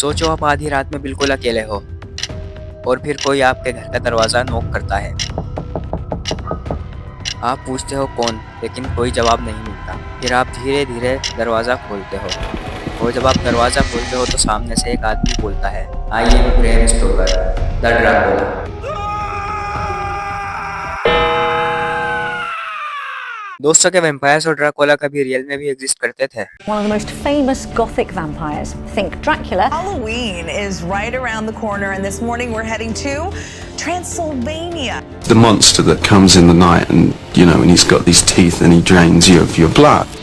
सोचो आप आधी रात में बिल्कुल अकेले हो और फिर कोई आपके घर का दरवाज़ा नॉक करता है। आप पूछते हो कौन, लेकिन कोई जवाब नहीं मिलता। फिर आप धीरे धीरे दरवाज़ा खोलते हो और जब आप दरवाज़ा खोलते हो तो सामने से एक आदमी बोलता है, I am Bram Stoker, the Dracula. दोस्तों, क्या वैम्पायर्स और ड्रैकुला कभी रियल में भी एग्जिस्ट करते थे? One of the most famous Gothic vampires. Think Dracula. Halloween is right around the corner, and this morning we're heading to Transylvania. The monster that comes in the night and he's got these teeth and he drains you of your blood.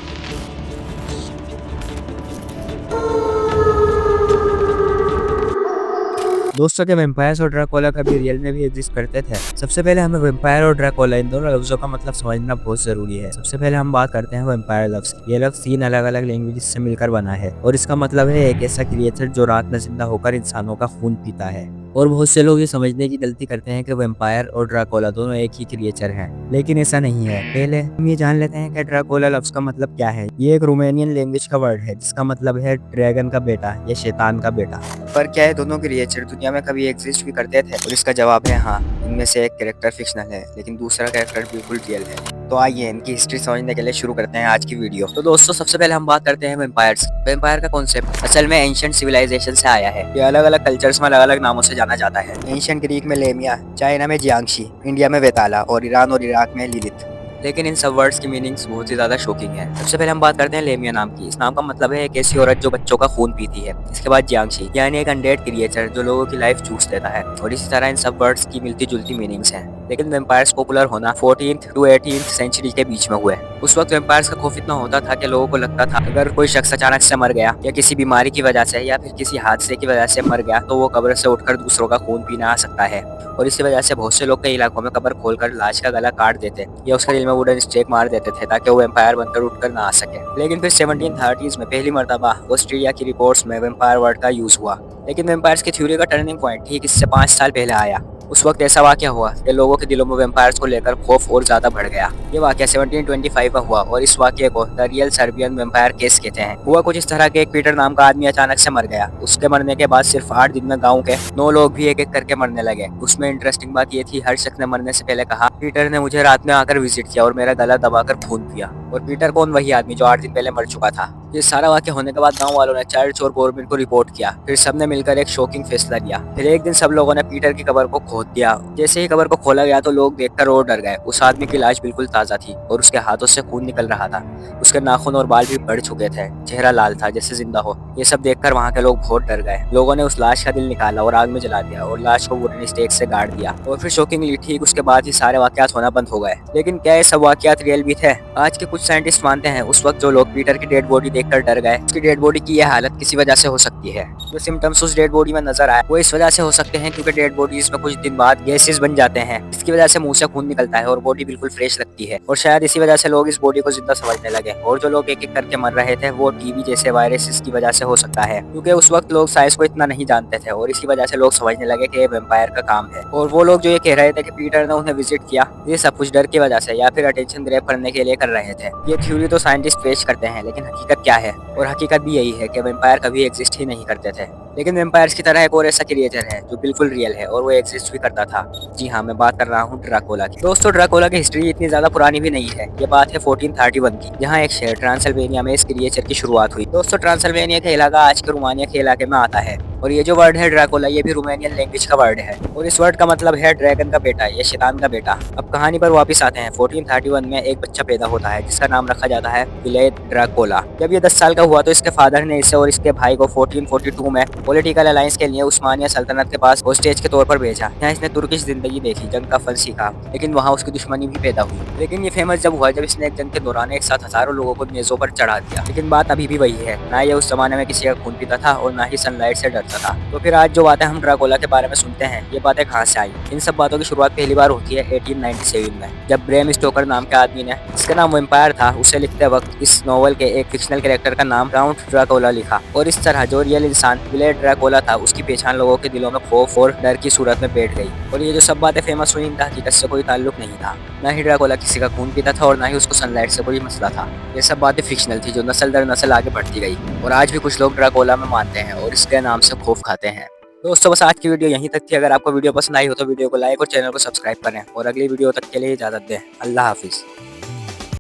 दोस्तों, के vampires और Dracula कभी real में भी exist करते थे? सबसे पहले हमें वैम्पायर और ड्रैकुला इन दोनों लफ्जों का मतलब समझना बहुत जरूरी है। सबसे पहले हम बात करते हैं वैम्पायर लफ्ज की। ये लफ्ज 3 अलग अलग लैंग्वेज से मिलकर बना है और इसका मतलब है एक ऐसा क्रिएचर जो रात में जिंदा होकर इंसानों का खून पीता है। और बहुत से लोग ये समझने की गलती करते हैं कि वैम्पायर और ड्रैकुला दोनों एक ही क्रिएचर हैं, लेकिन ऐसा नहीं है। पहले हम ये जान लेते हैं कि ड्रैकुला लफ्ज का मतलब क्या है। ये एक रोमानियन लैंग्वेज का वर्ड है जिसका मतलब है ड्रैगन का बेटा या शैतान का बेटा। पर क्या है, दोनों क्रिएचर दुनिया में कभी एग्जिस्ट भी करते थे? और इसका जवाब है हाँ। इनमें से एक कैरेक्टर फिक्शनल है लेकिन दूसरा कैरेक्टर बिल्कुल रियल है। तो आइए इनकी हिस्ट्री समझने के लिए शुरू करते हैं आज की वीडियो। तो दोस्तों, सबसे पहले हम बात करते हैं वैम्पायर्स। वैम्पायर का कॉन्सेप्ट असल में एंशिएंट सिविलाइजेशन से आया है। ये अलग अलग कल्चर्स में अलग अलग नामों से जाना जाता है। एंशिएंट ग्रीक में लेमिया, चाइना में जियांगशी, इंडिया में वेताला और ईरान और इराक में लिलिथ। लेकिन इन सब वर्ड्स की मीनिंग्स बहुत ही ज्यादा शॉकिंग है। सबसे पहले हम बात करते हैं लेमिया नाम की। इस नाम का मतलब है एक ऐसी औरत जो बच्चों का खून पीती है। इसके बाद जियांगशी यानी एक अनडेड क्रिएचर जो लोगों की लाइफ चूस लेता है। और इसी तरह इन सब वर्ड्स की मिलती जुलती मीनिंग्स हैं। लेकिन वैम्पायर्स पॉपुलर होना 14th to 18th सेंचुरी के बीच में हुए। उस वक्त वैम्पायर्स का खौफ इतना होता था कि लोगों को लगता था अगर कोई शख्स अचानक से मर गया या किसी बीमारी की वजह से या फिर किसी हादसे की वजह से मर गया तो वो कब्र से उठकर दूसरों का खून पीने आ सकता है। और इसी वजह से बहुत से लोग कई इलाकों में कब्र खोलकर लाश का गला काट देते या उसके दिल में वुडन स्टेक मार देते थे ताकि वो वैम्पायर बनकर उठकर ना आ सके। लेकिन फिर 1730s में पहली मर्तबा ऑस्ट्रेलिया की रिपोर्ट्स में वैम्पायर वर्ड का यूज हुआ। लेकिन वैम्पायर्स की थ्योरी का टर्निंग पॉइंट ठीक इससे 5 साल पहले आया। उस वक्त ऐसा वाकया हुआ कि लोगों के दिलों में वैम्पायर्स को लेकर खौफ और ज्यादा बढ़ गया। ये वाकया 1725 में हुआ और इस वाकये को the real Serbian vampire case कहते हैं। हुआ कुछ इस तरह के एक पीटर नाम का आदमी अचानक से मर गया। उसके मरने के बाद सिर्फ 8 दिन में गाँव के 9 लोग भी एक एक करके मरने लगे। उसमें इंटरेस्टिंग बात ये थी, हर शख्स ने मरने से पहले कहा पीटर ने मुझे रात में आकर विजिट किया और मेरा गला दबाकर खून पिया। और पीटर कौन? वही आदमी जो 8 दिन पहले मर चुका था। ये सारा वाकया होने के बाद गांव वालों ने चर्च और गवर्नमेंट को रिपोर्ट किया। फिर सबने मिलकर एक शॉकिंग फैसला लिया। फिर एक दिन सब लोगों ने पीटर की कब्र को खोद दिया। जैसे ही कब्र को खोला गया तो लोग देखकर और डर गए। उस आदमी की लाश बिल्कुल ताजा थी और उसके हाथों से खून निकल रहा था। उसके नाखून और बाल भी बढ़ चुके थे। चेहरा लाल था जैसे जिंदा हो। ये सब देखकर वहाँ के लोग बहुत डर गए। लोगों ने उस लाश का दिल निकाला और आग में जला दिया और लाश को वुडन स्टेक से गाड़ दिया। और फिर शॉकिंगली ठीक उसके बाद ही सारे वाकयात होना बंद हो गए। लेकिन क्या ये सब वाकयात रियल भी थे? आज के कुछ साइंटिस्ट मानते हैं उस वक्त जो लोग पीटर की डेड बॉडी देखकर डर गए, उसकी डेड बॉडी की यह हालत किसी वजह से हो सकती है। जो सिम्टम्स उस डेड बॉडी में नजर आए वो इस वजह से हो सकते हैं क्योंकि डेड बॉडीज में कुछ दिन बाद गैसेस बन जाते हैं। इसकी वजह से मुंह से खून निकलता है और बॉडी बिल्कुल फ्रेश लगती है। और शायद इसी वजह से लोग इस बॉडी को जिंदा समझने लगे। और जो लोग एक एक करके मर रहे थे वो टीबी जैसे वायरसेस की वजह से हो सकता है, क्योंकि उस वक्त लोग साइंस को इतना नहीं जानते थे और इसी वजह से लोग समझने लगे कि ये वैम्पायर का काम है। और वो लोग जो ये कह रहे थे कि पीटर ने उन्हें विजिट किया, ये सब कुछ डर की वजह से या फिर अटेंशन ग्रैब करने के लिए कर रहे थे। ये थ्योरी तो साइंटिस्ट पेश करते हैं, लेकिन हकीकत क्या है? और हकीकत भी यही है कि वैम्पायर कभी एग्जिस्ट ही नहीं करते थे। लेकिन वैम्पायर्स की तरह एक और ऐसा क्रिएचर है जो बिल्कुल रियल है और वो एग्जिस्ट भी करता था। जी हाँ, मैं बात कर रहा हूँ ड्रैकुला की। दोस्तों, ड्रैकुला की हिस्ट्री इतनी ज्यादा पुरानी भी नहीं है। ये बात है 1431 की, जहाँ एक शहर ट्रांसल्वेनिया में इस क्रिएचर की शुरुआत हुई। दोस्तों, ट्रांसल्वेनिया का इलाका आज के रोमानिया के इलाके में आता है। और ये जो वर्ड है ड्रैकुला, ये भी रोमानियन लैंग्वेज का वर्ड है और इस वर्ड का मतलब है ड्रैगन का बेटा या शैतान का बेटा। अब कहानी पर वापस आते हैं। 1431 में एक बच्चा पैदा होता है जिसका नाम रखा जाता है विलेद ड्रैकुला। जब ये 10 साल का हुआ तो इसके फादर ने इसे और इसके भाई को 1442 में पॉलिटिकल अलायंस के लिए उस्मानिया सल्तनत के पास होस्टेज के तौर पर भेजा। यहाँ इसने तुर्किश जिंदगी देखी, जंग का फल सीखा, लेकिन वहाँ उसकी दुश्मनी भी पैदा हुई। लेकिन ये फेमस जब हुआ जब इसने एक जंग के दौरान एक साथ हजारों लोगों को नेज़ों पर चढ़ा दिया। लेकिन बात अभी भी वही है, ना ये उस जमाने में किसी का खून पीता था और ना ही सनलाइट से डरता था। तो फिर आज जो बातें हम ड्रैकुला के बारे में सुनते हैं, ये बातें कहाँ से आई? इन सब बातों की शुरुआत पहली बार होती है 1897 में, जब ब्रैम स्टोकर नाम के आदमी ने, जिसका नाम वैम्पायर था, उसे लिखते वक्त इस नॉवल के एक फिक्शनल कैरेक्टर का नाम काउंट ड्रैकुला लिखा। और इस तरह जो रियल इंसान विलेड ड्रैकुला था उसकी पहचान लोगों के दिलों में खौफ और डर की सूरत में बैठ गई। और ये जो सब बातें फेमस हुई, इनका हकीकत से कोई ताल्लुक नहीं था। ना ही ड्रैकुला किसी का खून पीता था और ना ही उसको सनलाइट से कोई मसला था। ये सब बातें फिक्शनल थी जो नस्ल दर नस्ल आगे बढ़ती गई। और आज भी कुछ लोग ड्रैकुला में मानते हैं और इसके नाम से खौफ खाते हैं। दोस्तों बस आज की वीडियो यहीं तक थी। अगर आपको वीडियो पसंद आई हो तो वीडियो को लाइक और चैनल को सब्सक्राइब करें और अगली वीडियो तक के लिए इजाज़त दें। अल्लाह हाफिज़।